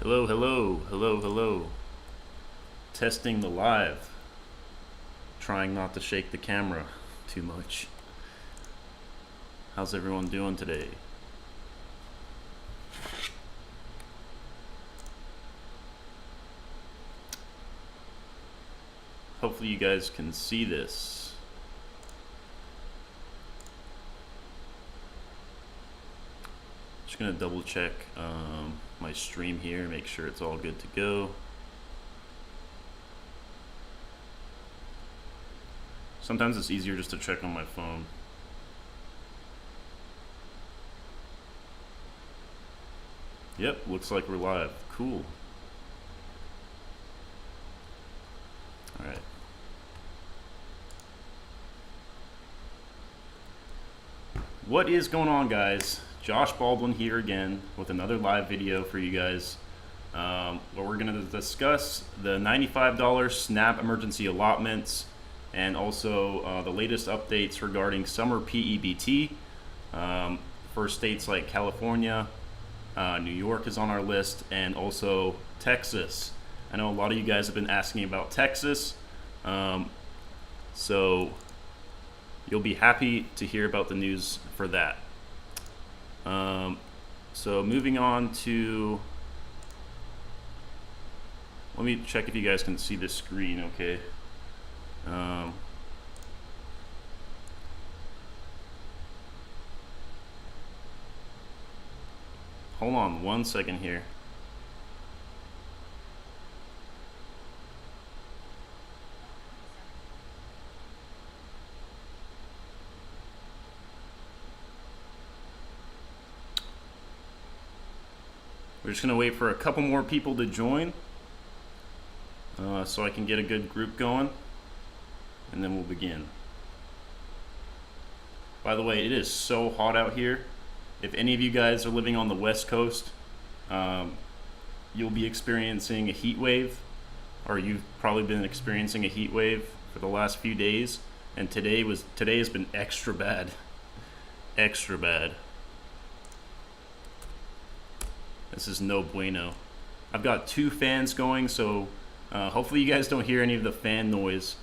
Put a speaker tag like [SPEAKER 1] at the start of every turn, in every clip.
[SPEAKER 1] Hello, hello, hello, hello. Testing the live. Trying not to shake the camera too much. How's everyone doing today? Hopefully you guys can see this. Just gonna double check my stream here, make sure it's all good to go. Sometimes it's easier just to check on my phone. Yep, looks like we're live. Cool. All right. What is going on, guys? Josh Baldwin here again with another live video for you guys, where we're going to discuss the $95 SNAP emergency allotments and also the latest updates regarding Summer P-EBT for states like California. New York is on our list, and also Texas. I know a lot of you guys have been asking about Texas, so you'll be happy to hear about the news for that. So moving on to, let me check if you guys can see the screen okay. Hold on one second here. We're just gonna wait for a couple more people to join so I can get a good group going, and then we'll begin. By the way, it is so hot out here. If any of you guys are living on the West Coast, you'll be experiencing a heat wave, or you've probably been experiencing a heat wave for the last few days, and today has been extra bad. Extra bad. This is no bueno. I've got 2 fans going, so hopefully you guys don't hear any of the fan noise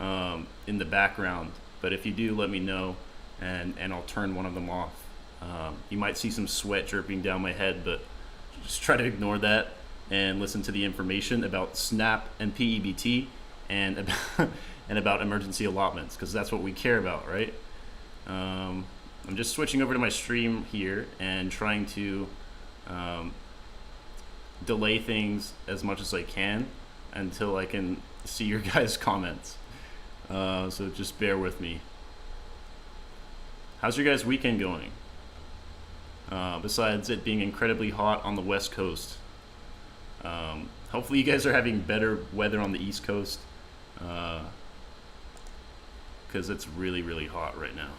[SPEAKER 1] in the background. But if you do, let me know, and I'll turn one of them off. You might see some sweat dripping down my head, but just try to ignore that and listen to the information about SNAP and P-EBT and about, and about emergency allotments, because that's what we care about, right? I'm just switching over to my stream here and trying to delay things as much as I can until I can see your guys' comments. So just bear with me. How's your guys' weekend going? Besides it being incredibly hot on the West Coast. Hopefully you guys are having better weather on the East Coast, because it's really, really hot right now.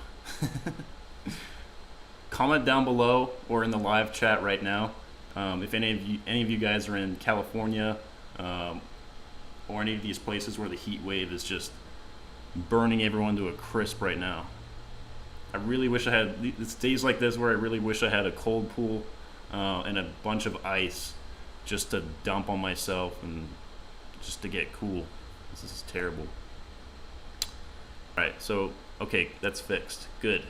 [SPEAKER 1] Comment down below or in the live chat right now if any of you guys are in California or any of these places where the heat wave is just burning everyone to a crisp right now. I really wish I had, it's days like this where I really wish I had a cold pool and a bunch of ice just to dump on myself and just to get cool. This is terrible. Alright, so, okay, that's fixed. Good.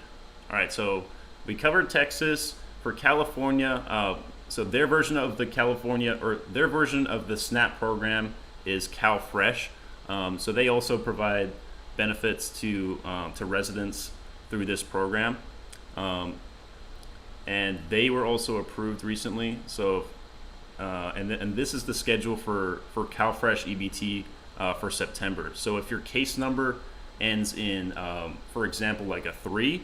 [SPEAKER 1] Alright, so we covered Texas. For California, so their version of the California, or their version of the SNAP program is CalFresh. So they also provide benefits to residents through this program, and they were also approved recently. So, and this is the schedule for CalFresh EBT for September. So if your case number ends in, for example, like a 3,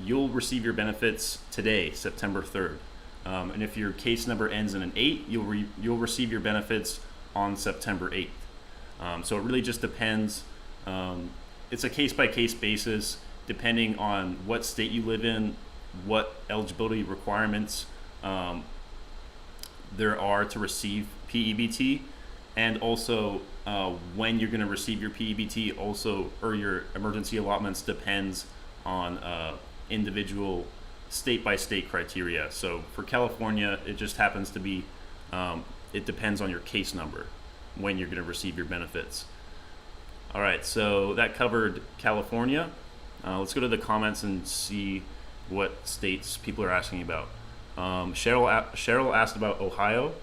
[SPEAKER 1] you'll receive your benefits today, September 3rd. And if your case number ends in an 8, you'll receive your benefits on September 8th. So it really just depends. It's a case-by-case basis, depending on what state you live in, what eligibility requirements there are to receive P-EBT, and also when you're going to receive your P-EBT, also, or your emergency allotments, depends on individual state-by-state criteria. So for California, it just happens to be It depends on your case number when you're going to receive your benefits. All right, so that covered California. Let's go to the comments and see what states people are asking about. Cheryl asked about Ohio.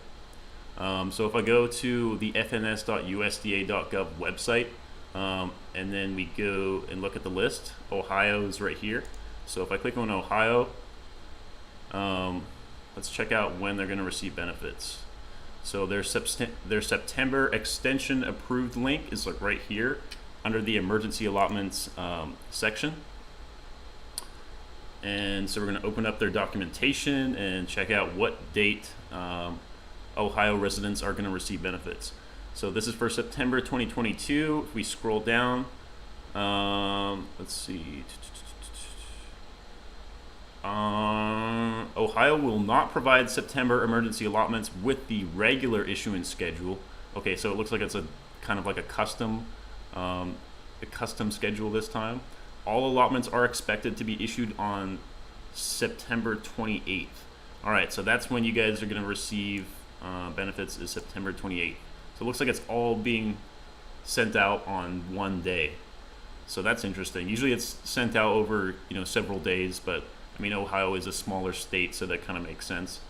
[SPEAKER 1] So if I go to the fns.usda.gov website, and then we go and look at the list, Ohio is right here. So if I click on Ohio, let's check out when they're going to receive benefits. So their September extension approved link is like right here under the emergency allotments section. And so we're going to open up their documentation and check out what date Ohio residents are going to receive benefits. So this is for September 2022. If we scroll down, let's see. Ohio will not provide September emergency allotments with the regular issuance schedule. Okay, so it looks like it's a kind of like a custom schedule this time. All allotments are expected to be issued on September 28th. All right, so that's when you guys are going to receive benefits, is September 28th. So it looks like it's all being sent out on one day. So that's interesting. Usually it's sent out over several days, but I mean Ohio is a smaller state, so that kind of makes sense.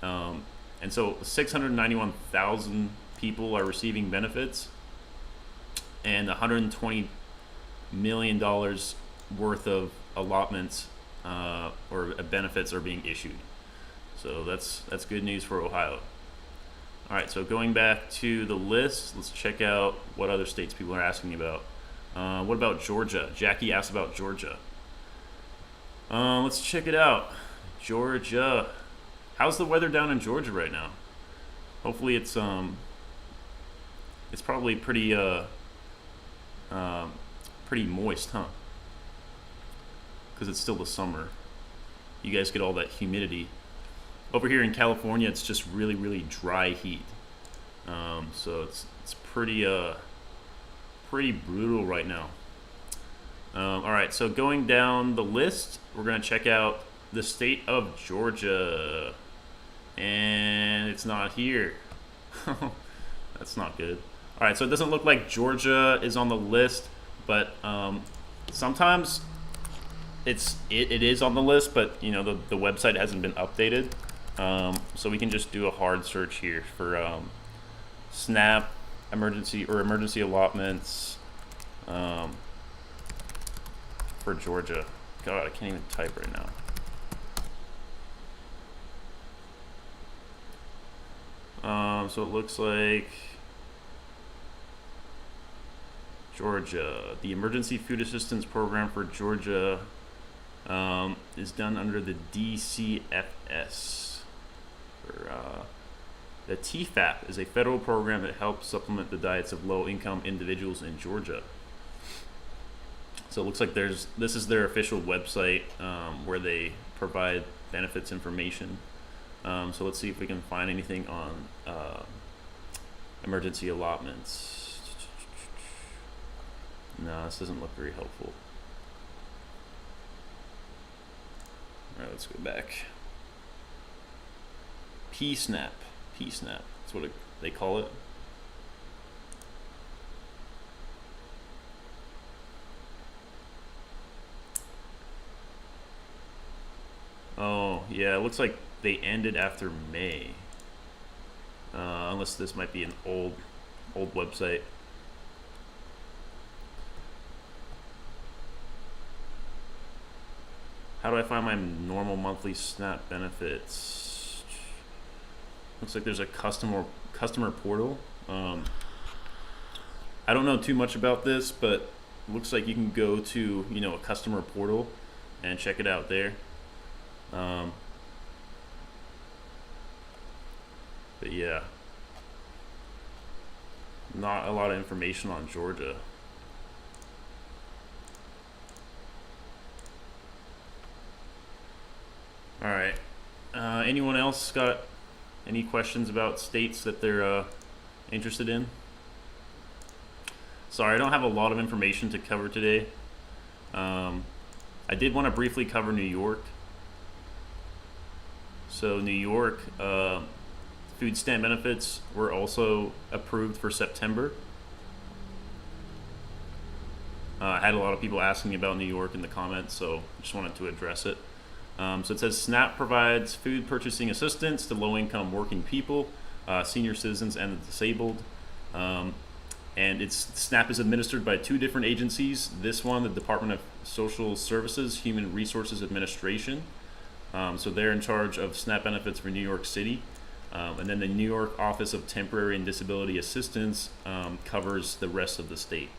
[SPEAKER 1] And so 691,000 people are receiving benefits, and $120 million worth of allotments or benefits are being issued. So that's good news for Ohio. All right, so going back to the list, let's check out what other states people are asking about. What about Georgia? Jackie asked about Georgia. Let's check it out. Georgia. How's the weather down in Georgia right now? Hopefully it's probably pretty moist, huh? Because it's still the summer. You guys get all that humidity. Over here in California, it's just really, really dry heat. So it's pretty brutal right now. All right, so going down the list, we're going to check out the state of Georgia. And it's not here. That's not good. All right, so it doesn't look like Georgia is on the list, but sometimes it is on the list, but the website hasn't been updated. So we can just do a hard search here for SNAP emergency allotments for Georgia. God, I can't even type right now. So it looks like Georgia, the Emergency Food Assistance Program for Georgia is done under the DCFS. The TFAP is a federal program that helps supplement the diets of low-income individuals in Georgia. So it looks like this is their official website where they provide benefits information. So let's see if we can find anything on emergency allotments. No, this doesn't look very helpful. All right, let's go back. P-SNAP. That's what they call it. Oh, yeah, it looks like they ended after May. Unless this might be an old website. How do I find my normal monthly SNAP benefits? Looks like there's a customer portal. I don't know too much about this, but it looks like you can go to a customer portal and check it out there. But yeah, not a lot of information on Georgia. All right. Anyone else got any questions about states that they're interested in? Sorry, I don't have a lot of information to cover today. I did want to briefly cover New York. So New York, food stamp benefits were also approved for September. I had a lot of people asking about New York in the comments, so I just wanted to address it. So it says SNAP provides food purchasing assistance to low-income working people, senior citizens, and the disabled. And SNAP is administered by two different agencies. This one, the Department of Social Services, Human Resources Administration. So they're in charge of SNAP benefits for New York City. And then the New York Office of Temporary and Disability Assistance covers the rest of the state.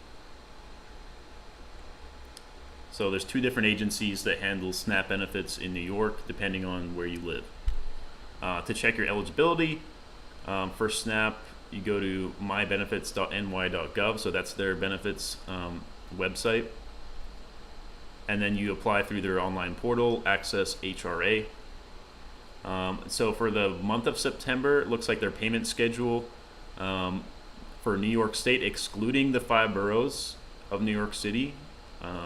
[SPEAKER 1] So there's two different agencies that handle SNAP benefits in New York, depending on where you live. To check your eligibility for SNAP, you go to mybenefits.ny.gov, so that's their benefits website. And then you apply through their online portal, Access HRA. So for the month of September, it looks like their payment schedule for New York State, excluding the 5 boroughs of New York City,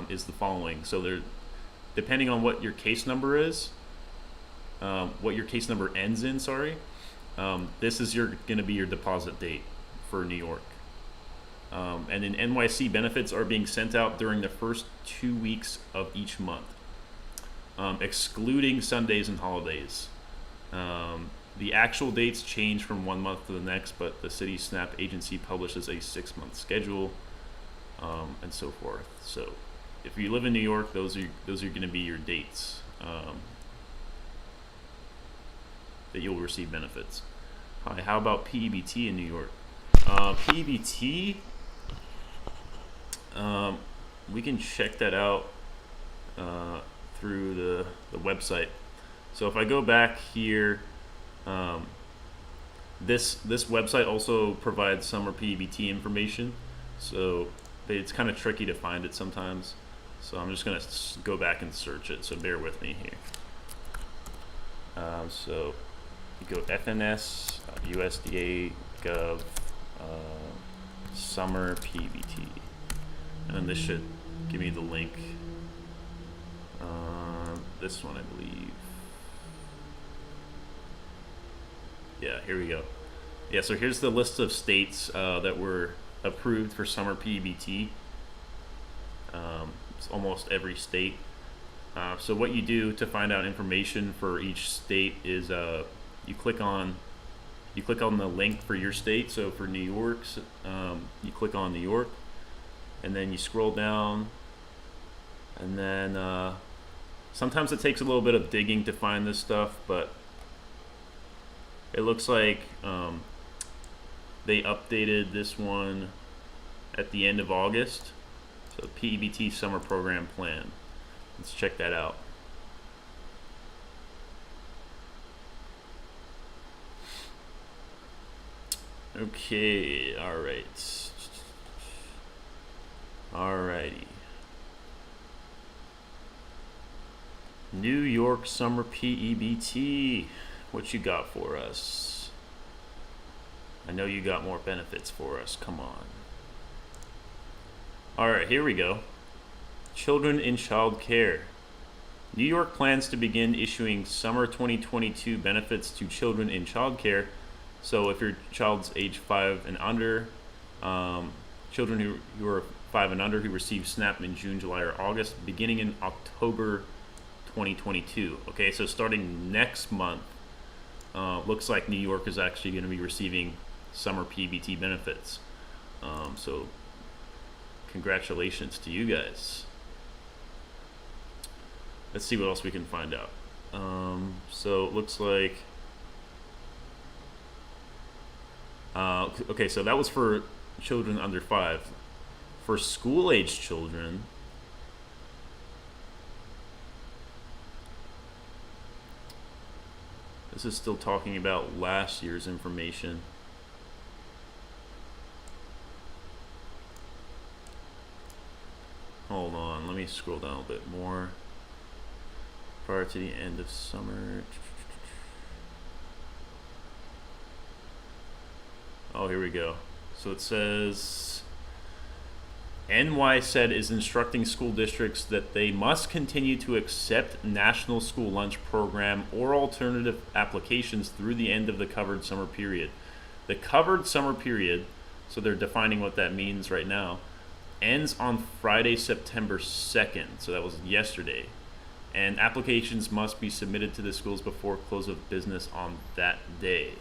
[SPEAKER 1] is the following. So they're, depending on what your case number is, what your case number ends in, this is going to be your deposit date for New York. And in NYC, benefits are being sent out during the first 2 weeks of each month, excluding Sundays and holidays. The actual dates change from one month to the next, but the city SNAP agency publishes a 6-month schedule, and so forth. So if you live in New York, those are going to be your dates that you'll receive benefits. Hi, how about P-EBT in New York? P-EBT, we can check that out through the website. So if I go back here, this website also provides Summer P-EBT information, so it's kind of tricky to find it sometimes. So I'm just going to go back and search it, so bear with me here. So you go FNS, USDA, Gov, Summer P-EBT, and then this should give me the link. This one, I believe. Yeah, here we go. Yeah, so here's the list of states that were approved for Summer P-EBT. It's almost every state. So what you do to find out information for each state is you click on the link for your state. So for New York, you click on New York, and then you scroll down, and then sometimes it takes a little bit of digging to find this stuff, but it looks like they updated this one at the end of August. So P-EBT Summer Program Plan. Let's check that out. Okay, alright. Alrighty. New York Summer P-EBT. What you got for us? I know you got more benefits for us. Come on. Alright, here we go. Children in child care. New York plans to begin issuing summer 2022 benefits to children in child care. So if your child's age 5 and under, children who are 5 and under who receive SNAP in June, July, or August, beginning in October 2022. Okay, so starting next month, looks like New York is actually going to be receiving summer P-EBT benefits. So congratulations to you guys. Let's see what else we can find out. So it looks like okay, so that was for children under 5. For school-age children, this is still talking about last year's information. Hold on, let me scroll down a bit more. Prior to the end of summer. Oh, here we go. So it says NY said is instructing school districts that they must continue to accept National School Lunch Program or alternative applications through the end of the covered summer period. The covered summer period, so they're defining what that means right now, ends on Friday, September 2nd, so that was yesterday. And applications must be submitted to the schools before close of business on that day.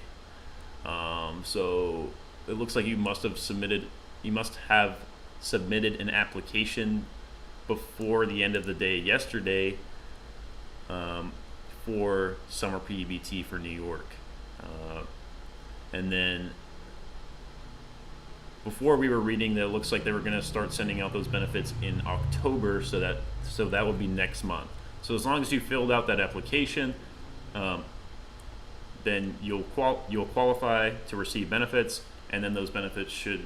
[SPEAKER 1] So it looks like you must have submitted an application before the end of the day yesterday for Summer P-EBT for New York. And then before we were reading that it looks like they were going to start sending out those benefits in October, so that would be next month. So as long as you filled out that application, then you'll qualify to receive benefits, and then those benefits should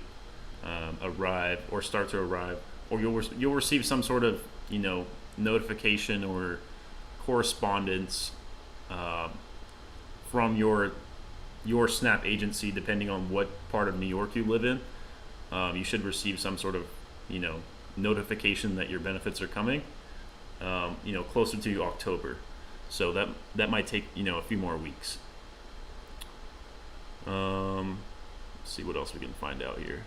[SPEAKER 1] arrive or start to arrive, or you'll receive some sort of notification or correspondence from your SNAP agency, depending on what part of New York you live in. You should receive some sort of notification that your benefits are coming closer to October. So that might take a few more weeks. Let's see what else we can find out here.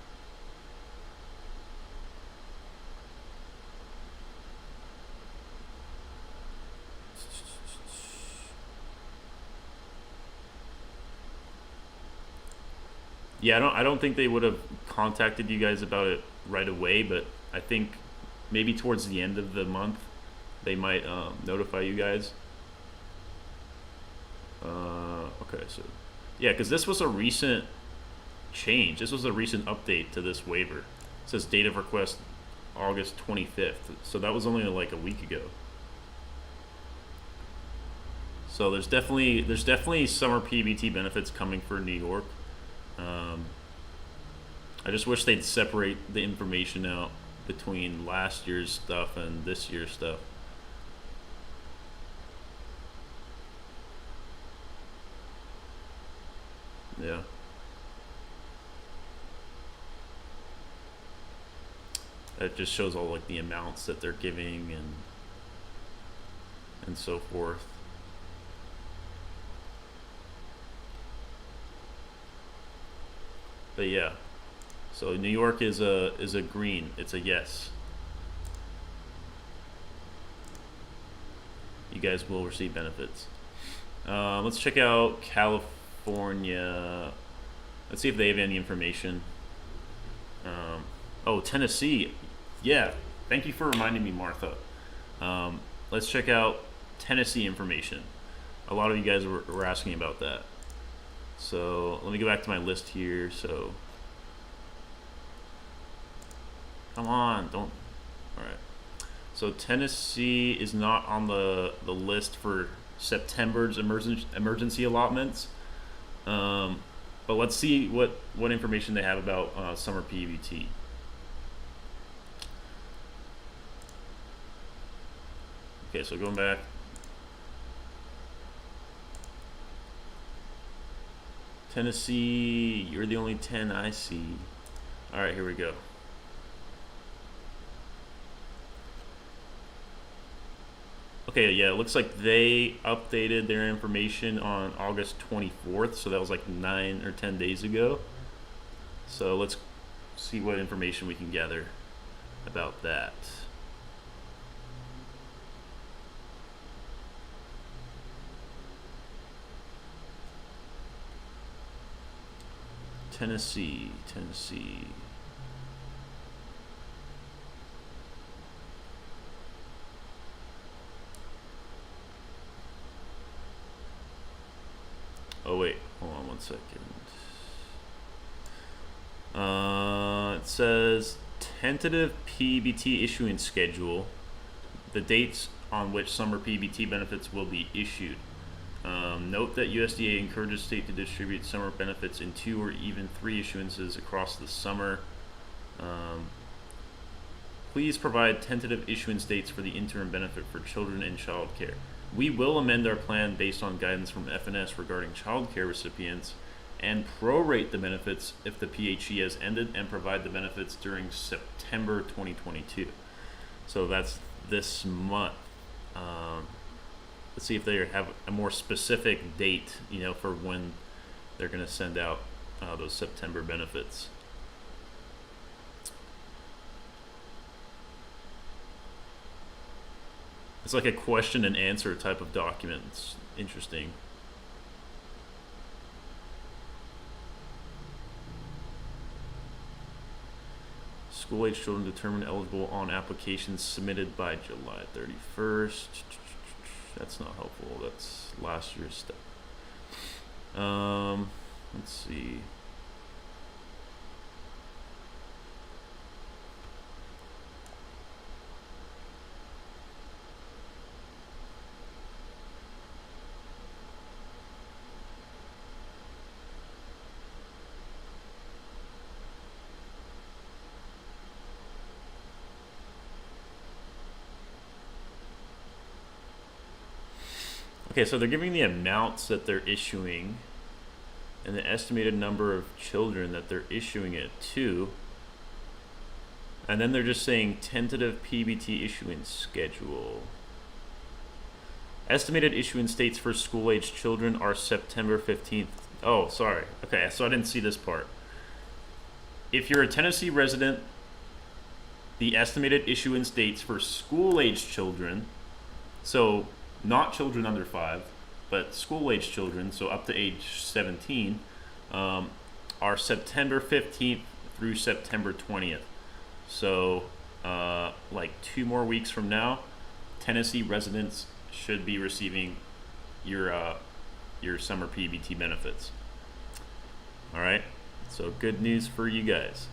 [SPEAKER 1] Yeah, I don't think they would have contacted you guys about it right away, but I think maybe towards the end of the month they might notify you guys. Okay, so yeah, because this was a recent change. This was a recent update to this waiver. It says date of request August 25th, so that was only like a week ago. So there's definitely summer P-EBT benefits coming for New York. I just wish they'd separate the information out between last year's stuff and this year's stuff. Yeah. That just shows all like the amounts that they're giving and so forth. But yeah, so New York is a green. It's a yes. You guys will receive benefits. Let's check out California. Let's see if they have any information. Oh, Tennessee. Yeah, thank you for reminding me, Martha. Let's check out Tennessee information. A lot of you guys were asking about that. So let me go back to my list here. So come on, don't. All right. So Tennessee is not on the list for September's emergency allotments. But let's see what information they have about Summer P-EBT. Okay, so going back. Tennessee, you're the only 10 I see. All right, here we go. Okay, yeah, it looks like they updated their information on August 24th, so that was like 9 or 10 days ago. So let's see what information we can gather about that. Tennessee. Oh wait, hold on one second. It says tentative P-EBT issuance schedule, the dates on which summer P-EBT benefits will be issued. Note that USDA encourages state to distribute summer benefits in 2 or even 3 issuances across the summer. Please provide tentative issuance dates for the interim benefit for children in child care. We will amend our plan based on guidance from FNS regarding child care recipients and prorate the benefits if the PHE has ended and provide the benefits during September 2022. So that's this month. Let's see if they have a more specific date, for when they're going to send out those September benefits. It's like a question and answer type of document. It's interesting. School-age children determined eligible on applications submitted by July 31st. That's not helpful. That's last year's stuff. Let's see. Okay, so they're giving the amounts that they're issuing and the estimated number of children that they're issuing it to. And then they're just saying tentative PBT issuance schedule. Estimated issuance dates for school-age children are September 15th. Oh, sorry. Okay, so I didn't see this part. If you're a Tennessee resident, the estimated issuance dates for school-age children, so not children under 5, but school-age children, so up to age 17, are September 15th through September 20th. So, like 2 more weeks from now, Tennessee residents should be receiving your Summer P-EBT benefits. All right, so good news for you guys.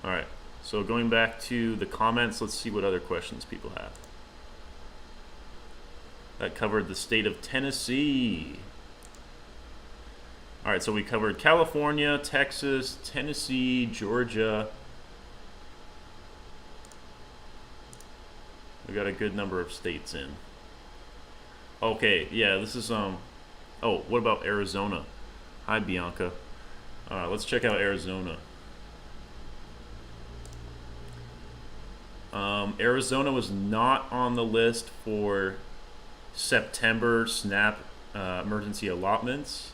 [SPEAKER 1] All right. So going back to the comments, let's see what other questions people have. That covered the state of Tennessee. All right, so we covered California, Texas, Tennessee, Georgia. We got a good number of states in. Okay, yeah, this is oh, what about Arizona? Hi, Bianca. All right, let's check out Arizona. Arizona was not on the list for September SNAP emergency allotments,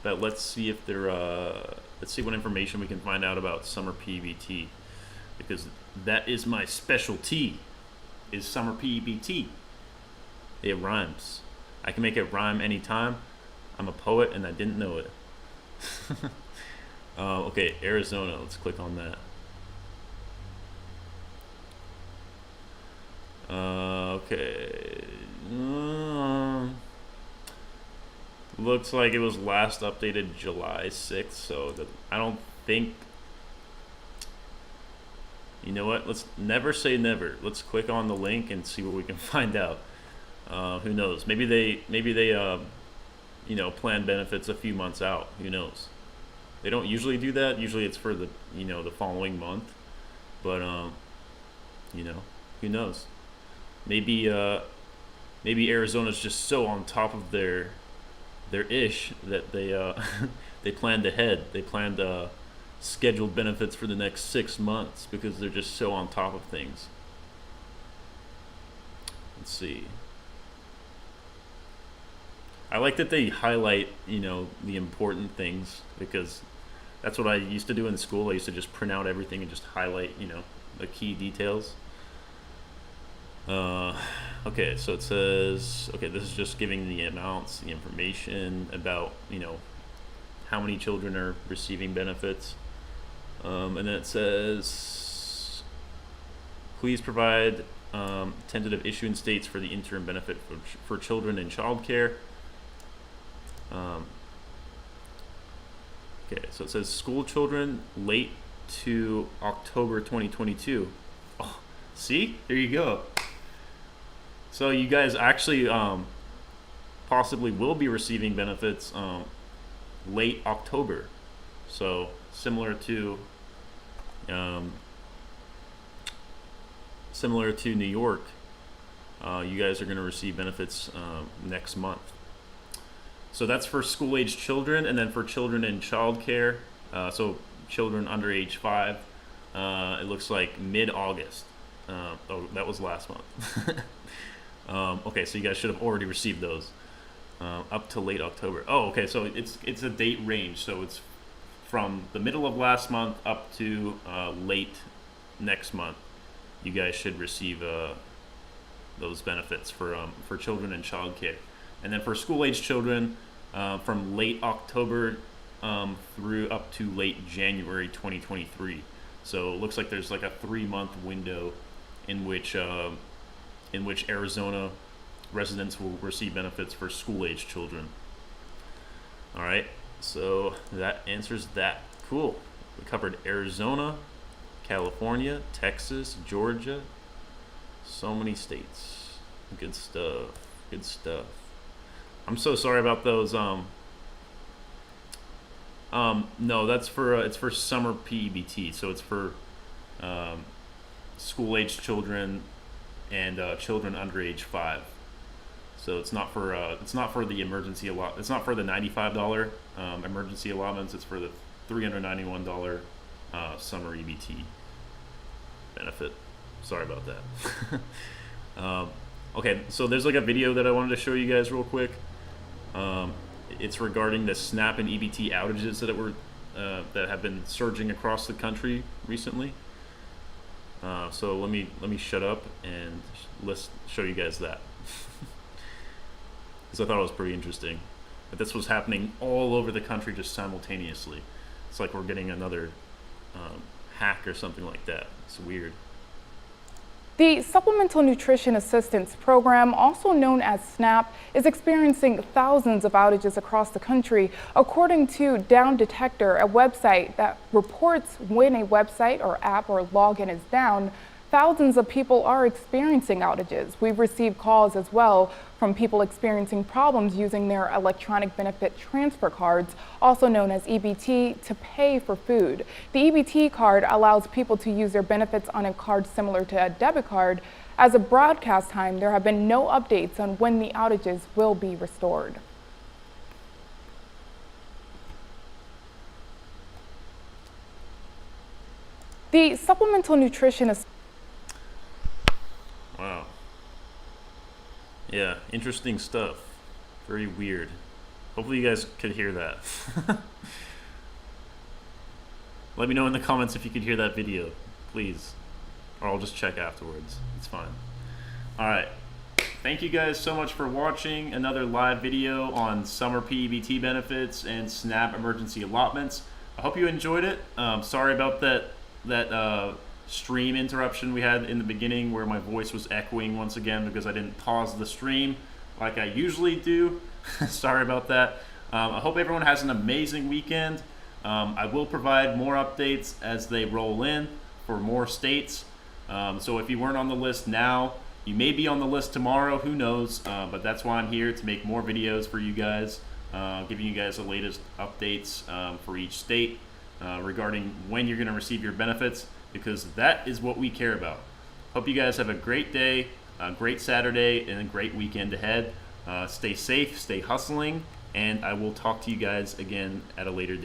[SPEAKER 1] but let's see if they're let's see what information we can find out about Summer P-EBT, because that is my specialty, is Summer P-EBT. It rhymes. I can make it rhyme anytime. I'm a poet and I didn't know it. Okay, Arizona, let's click on that. Okay. Looks like it was last updated July 6th, so I don't think. You know what? Let's never say never. Let's click on the link and see what we can find out. Who knows? Maybe they plan benefits a few months out. Who knows? They don't usually do that. Usually it's for the the following month. But who knows? Maybe Arizona's just so on top of their ish that they they planned ahead. They planned scheduled benefits for the next 6 months because they're just so on top of things. Let's see. I like that they highlight the important things, because that's what I used to do in school. I used to just print out everything and just highlight the key details. Okay, so it says, okay, this is just giving the amounts, the information about, how many children are receiving benefits. And then it says, please provide tentative issuance dates for the interim benefit for children in childcare. Okay, so it says school children late to October 2022. Oh, see? There you go. So you guys actually possibly will be receiving benefits late October. So similar to New York, you guys are going to receive benefits next month. So that's for school-age children, and then for children in childcare, so children under age 5, it looks like mid-August. Oh, that was last month. Okay, so you guys should have already received those up to late October. Oh, okay, so it's a date range, so it's from the middle of last month up to late next month. You guys should receive those benefits for children in childcare, and then for school-age children from late October through up to late January 2023. So it looks like there's like a 3-month window in which Arizona residents will receive benefits for school-age children. All right, so that answers that. Cool. We covered Arizona, California, Texas, Georgia. So many states. Good stuff. Good stuff. I'm so sorry about those. No, that's for it's for Summer P-EBT. So it's for school-age children and children under age 5. So it's not for the emergency it's not for the $95 emergency allotments. It's for the $391 Summer EBT benefit. Sorry about that. Okay, so there's like a video that I wanted to show you guys real quick. It's regarding the SNAP and EBT outages that have been surging across the country recently. So let me shut up and let's show you guys that. Because I thought it was pretty interesting. But this was happening all over the country just simultaneously. It's like we're getting another hack or something like that. It's weird.
[SPEAKER 2] The Supplemental Nutrition Assistance Program, also known as SNAP, is experiencing thousands of outages across the country. According to Down Detector, a website that reports when a website or app or login is down, thousands of people are experiencing outages. We've received calls as well from people experiencing problems using their electronic benefit transfer cards, also known as EBT, to pay for food. The EBT card allows people to use their benefits on a card similar to a debit card. As of broadcast time, there have been no updates on when the outages will be restored. The Supplemental Nutrition
[SPEAKER 1] Wow. Yeah, interesting stuff. Very weird. Hopefully you guys could hear that. Let me know in the comments if you could hear that video, please. Or I'll just check afterwards. It's fine. Alright. Thank you guys so much for watching another live video on Summer P-EBT benefits and SNAP emergency allotments. I hope you enjoyed it. Sorry about that stream interruption we had in the beginning where my voice was echoing once again because I didn't pause the stream like I usually do. Sorry about that. I hope everyone has an amazing weekend. I will provide more updates as they roll in for more states. So if you weren't on the list now, you may be on the list tomorrow, who knows, but that's why I'm here, to make more videos for you guys, giving you guys the latest updates for each state regarding when you're going to receive your benefits, because that is what we care about. Hope you guys have a great day, a great Saturday, and a great weekend ahead. Stay safe, stay hustling, and I will talk to you guys again at a later date.